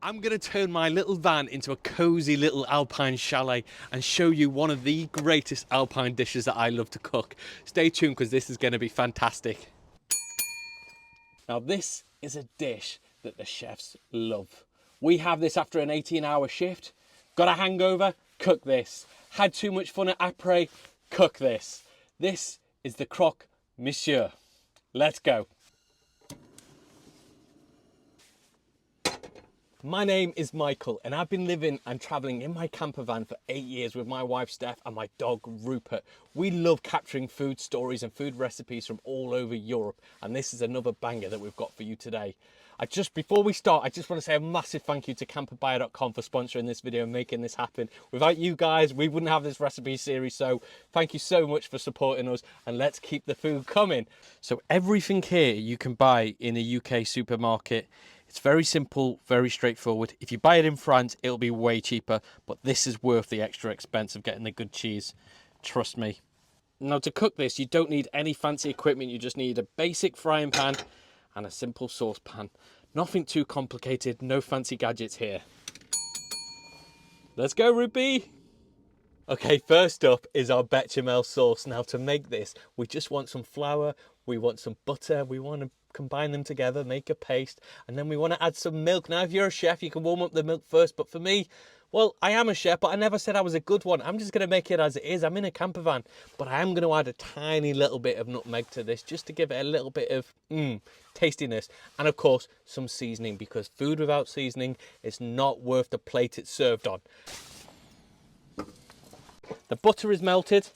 I'm going to turn my little van into a cozy little alpine chalet and show you one of the greatest alpine dishes that I love to cook. Stay tuned because this is going to be fantastic. Now this is a dish that the chefs love. We have this after an 18-hour shift. Got a hangover? Cook this. Had too much fun at après? Cook this. This is the Croque Monsieur. Let's go. My name is Michael and I've been living and travelling in my camper van for 8 years with my wife Steph and my dog Rupert. We love capturing food stories and food recipes from all over Europe, and this is another banger that we've got for you today. Before we start, I just want to say a massive thank you to camperbuyer.com for sponsoring this video and making this happen. Without you guys, we wouldn't have this recipe series, so thank you so much for supporting us, and let's keep the food coming. So everything here you can buy in a UK supermarket. It's very simple, very straightforward. If you buy it in France, it'll be way cheaper, but this is worth the extra expense of getting the good cheese. Trust me. Now to cook this, you don't need any fancy equipment. You just need a basic frying pan and a simple saucepan. Nothing too complicated, no fancy gadgets here. Let's go, Ruby. Okay, first up is our bechamel sauce. Now to make this, we just want some flour, we want some butter, we want to combine them together, make a paste, and then we want to add some milk. Now if you're a chef, you can warm up the milk first, but for me, well, I am a chef, but I never said I was a good one. I'm just going to make it as it is. I'm in a camper van, but I am going to add a tiny little bit of nutmeg to this just to give it a little bit of tastiness, and of course some seasoning, because food without seasoning is not worth the plate it's served on. The butter is melted,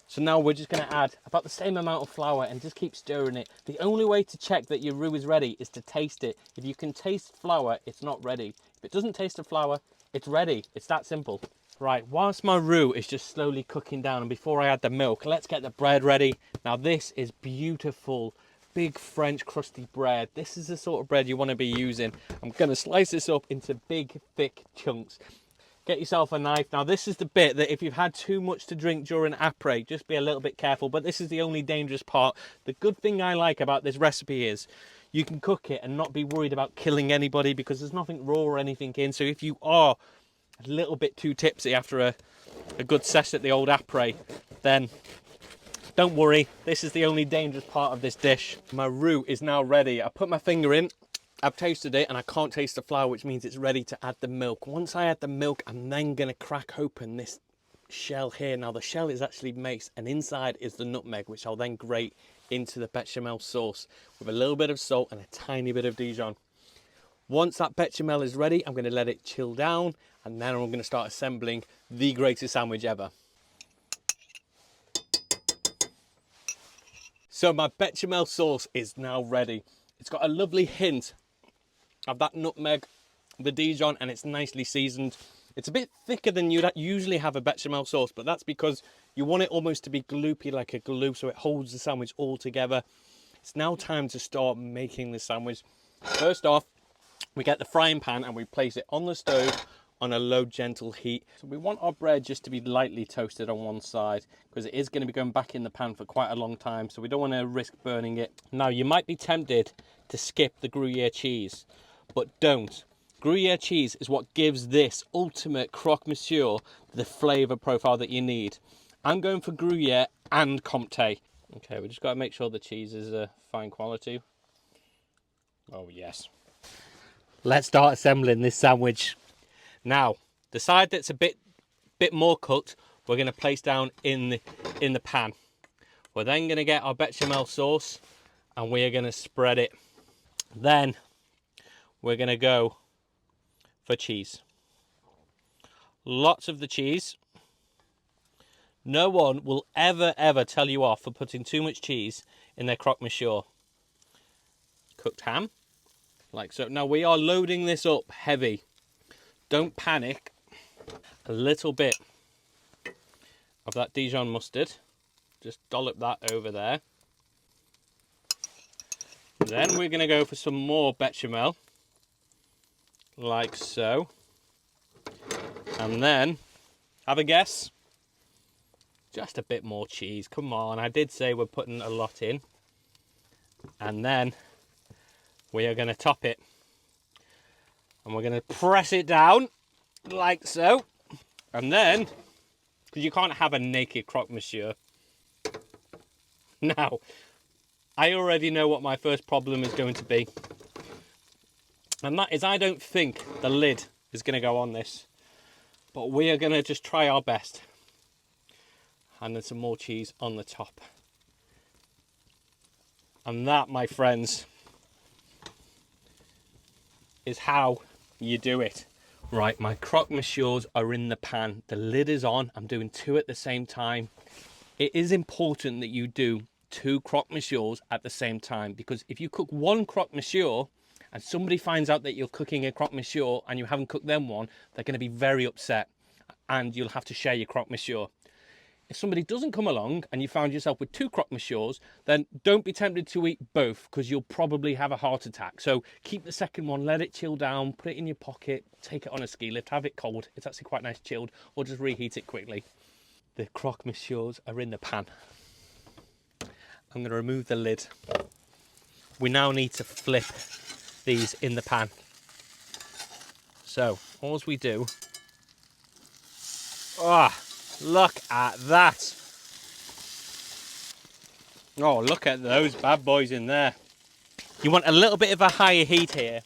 so now we're just going to add about the same amount of flour and just keep stirring it. The only way to check that your roux is ready is to taste it. If you can taste flour, it's not ready. If it doesn't taste the flour, it's ready. It's that simple. Right, whilst my roux is just slowly cooking down and before I add the milk, let's get the bread ready. Now this is beautiful, big French crusty bread. This is the sort of bread you want to be using. I'm going to slice this up into big, thick chunks. Get yourself a knife. Now this is the bit that if you've had too much to drink during après, just be a little bit careful, but this is the only dangerous part. The good thing I like about this recipe is you can cook it and not be worried about killing anybody because there's nothing raw or anything in. So if you are a little bit too tipsy after a good session at the old après, then don't worry. This is the only dangerous part of this dish. My roux is now ready. I put my finger in. I've tasted it and I can't taste the flour, which means it's ready to add the milk. Once I add the milk, I'm then going to crack open this shell here. Now the shell is actually mace and inside is the nutmeg, which I'll then grate into the bechamel sauce with a little bit of salt and a tiny bit of Dijon. Once that bechamel is ready, I'm going to let it chill down and then I'm going to start assembling the greatest sandwich ever. So my bechamel sauce is now ready. It's got a lovely hint of that nutmeg, the Dijon, and it's nicely seasoned. It's a bit thicker than you'd usually have a bechamel sauce, but that's because you want it almost to be gloopy, like a glue, so it holds the sandwich all together. It's now time to start making the sandwich. First off, we get the frying pan and we place it on the stove on a low, gentle heat. So we want our bread just to be lightly toasted on one side because it is going to be going back in the pan for quite a long time, so we don't want to risk burning it. Now you might be tempted to skip the Gruyere cheese, but don't. Gruyere cheese is what gives this ultimate Croque Monsieur the flavour profile that you need. I'm going for Gruyere and Comté. Okay, we just got to make sure the cheese is fine quality. Oh yes. Let's start assembling this sandwich. Now, the side that's a bit more cooked, we're going to place down in the pan. We're then going to get our bechamel sauce and we are going to spread it. Then we're going to go for cheese. Lots of the cheese. No one will ever tell you off for putting too much cheese in their Croque Monsieur. Cooked ham, like so. Now we are loading this up heavy. Don't panic. A little bit of that Dijon mustard. Just dollop that over there. Then we're going to go for some more bechamel. Like so. And then, have a guess. Just a bit more cheese. Come on, I did say we're putting a lot in. And then we are going to top it. And we're going to press it down like so. And then, because you can't have a naked croque monsieur. Now, I already know what my first problem is going to be. And that is, I don't think the lid is going to go on this. But we are going to just try our best. And then some more cheese on the top. And that, my friends, is how you do it. Right, my croque monsieurs are in the pan. The lid is on. I'm doing 2 at the same time. It is important that you do 2 croque monsieurs at the same time, because if you cook 1 croque monsieur and somebody finds out that you're cooking a croque monsieur and you haven't cooked them one, they're going to be very upset and you'll have to share your croque monsieur. If somebody doesn't come along and you found yourself with 2 croque monsieurs, then don't be tempted to eat both, because you'll probably have a heart attack. So keep the second one, let it chill down, put it in your pocket, take it on a ski lift, have it cold. It's actually quite nice chilled, or just reheat it quickly. The croque monsieurs are in the pan. I'm going to remove the lid. We now need to flip these in the pan. So, all we do... look at that. Oh, look at those bad boys in there. You want a little bit of a higher heat here,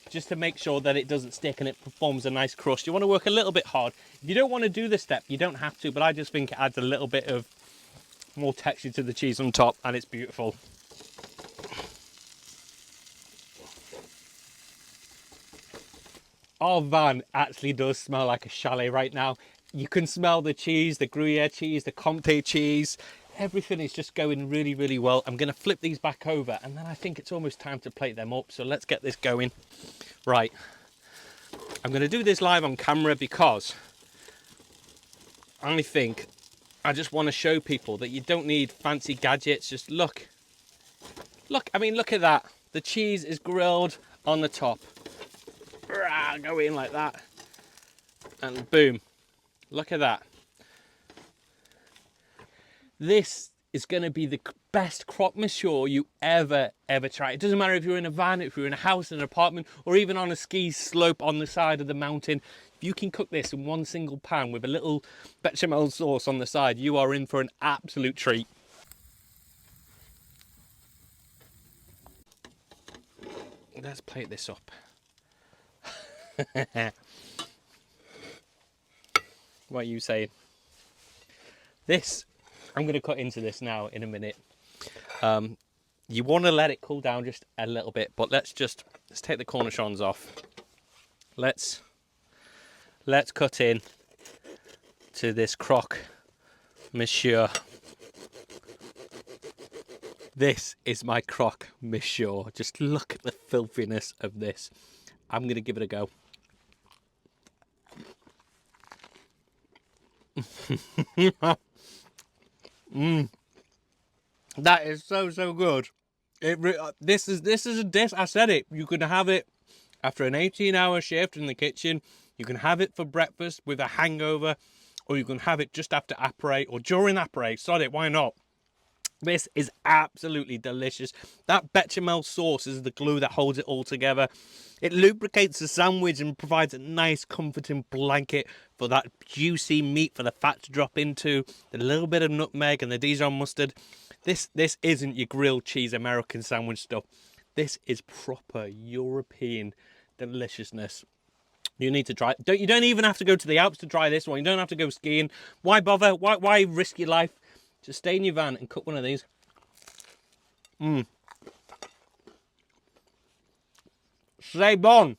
just to make sure that it doesn't stick and it forms a nice crust. You want to work a little bit hard. If you don't want to do this step, you don't have to, but I just think it adds a little bit of more texture to the cheese on top, and it's beautiful. Our van actually does smell like a chalet right now. You can smell the cheese, the Gruyere cheese, the Comte cheese. Everything is just going really, really well. I'm going to flip these back over, and then I think it's almost time to plate them up. So let's get this going. Right. I'm going to do this live on camera because I think I just want to show people that you don't need fancy gadgets. Just look. Look, I mean, look at that. The cheese is grilled on the top. Go in like that. And boom. Look at that. This is going to be the best croque monsieur you ever try. It doesn't matter if you're in a van, if you're in a house, in an apartment, or even on a ski slope on the side of the mountain. If you can cook this in one single pan with a little bechamel sauce on the side, you are in for an absolute treat. Let's plate this up. What are you saying? This, I'm going to cut into this now in a minute. You want to let it cool down just a little bit, but let's take the cornichons off. Let's cut in to this croque monsieur. This is my croque monsieur. Just look at the filthiness of this. I'm going to give it a go. That is so good. This is a dish. I said it. You can have it after an 18-hour shift in the kitchen. You can have it for breakfast with a hangover, or you can have it just after apéro or during apéro. Sod it, why not? This is absolutely delicious. That bechamel sauce is the glue that holds it all together. It lubricates the sandwich and provides a nice comforting blanket for that juicy meat for the fat to drop into. The little bit of nutmeg and the Dijon mustard. This isn't your grilled cheese American sandwich stuff. This is proper European deliciousness. You need to try it. You don't even have to go to the Alps to try this one. You don't have to go skiing. Why bother? Why risk your life? Just stay in your van and cook one of these. C'est bon.